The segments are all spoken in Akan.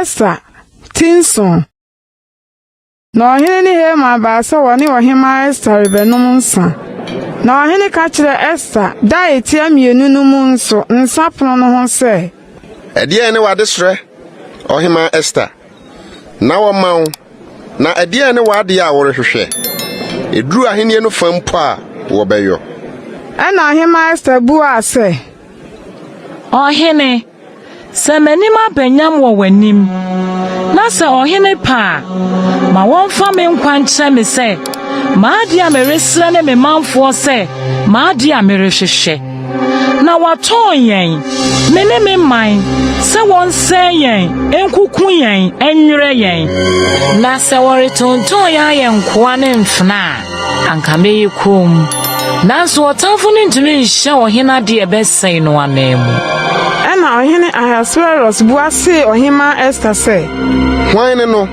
Esther Tinson. Na ɔhene ne Haman baasa wɔ ɔhema Esther rebenum nsa. Na ɔhene ka kyerɛ Esther da etia mienu no mu nso nsa pono no ho sɛ, ɛdeɛ ne wade srɛ ɔhema Esther. Na wɔma wo na ɛdeɛ ne wade a wɔrehwehwɛ. Eduru ahenie no fam po a wɔbɛyɔ. Ɛna ɔhema Esther bua sɛ, ɔhene sɛ m'anim abɛnyam wɔ w'anim na sɛ ɔhene pa ma wɔmfa me nkwa nkyerɛ me sɛ maade a meresrɛ ne me manfoɔ sɛ maade a merehwehwɛ na watɔn yɛn me ne me man sɛ wɔnsɛe yɛn enkuku yɛn enwerɛ yɛn na sɛ wɔretonton yɛn ayɛ nkoa ne mfena a anka meyi kom nanso wɔtamfo no ntumi nhyɛ ɔhene ade ɛbɛsɛe no anaamu. Ɛna ɔhene Ahasuerus bua se ɔhema Esther sɛ, hwan ne no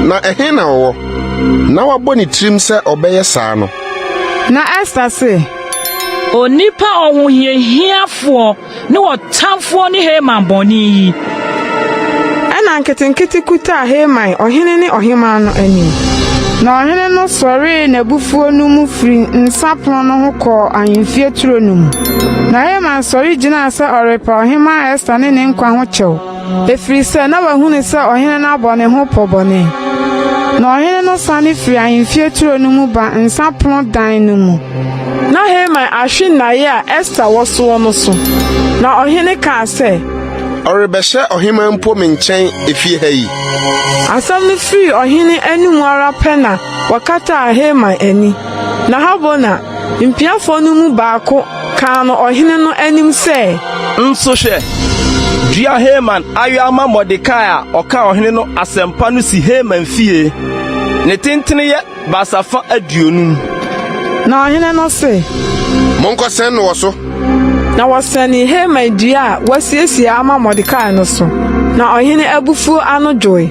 na ɛhe na ɔwɔ na wabɔ ne tirim sɛ ɔbɛyɛ saa no. Na Esther se, onipa ɔhohiahiafoɔ ne wɔtamfoɔ ne Haman bɔne yi. Ɛna nketenkete kuta Haman ɔhene ne ɔhema no anim. Na ɔhene no sɔree n'abufuo no mu firi nsapono no ho kɔɔ ahemfie turo no mu. Na Haman sɔre gyina sɛ ɔrepa ɔhema Esther ne ne nkwa ho kyɛw. Efiri sɛ na wahunu sɛ ɔhene no abɔ ne ho pɔbɔne. Na ɔhene no sane firi ahemfie turo no mu ba nsapono dan no mu. Na Haman ahwe nnaeɛ a Esther wɔ soɔ no so. Na ɔhene kaa sɛ, ɔrebɛhyɛ ɔhema mpo me nkyɛn efie ha yi. Asɛm no firi ɔhene anim ara pɛ na wɔkataa Haman ani. Na Habona mpiafo no mu baako kaa no ɔhene no anim sɛ, nso hwɛ dua Haman ayo ama Mordekai a ɔka ɔhene no asɛmpa no si Haman fie. Ne tentene yɛ basafa aduonum. Na ɔhene no se, monkɔsɛn no wɔ so. Na wɔsɛne Haman dua a wɔasiesie ama Mordekai no so. Na ɔhene abufuo ano dwoe.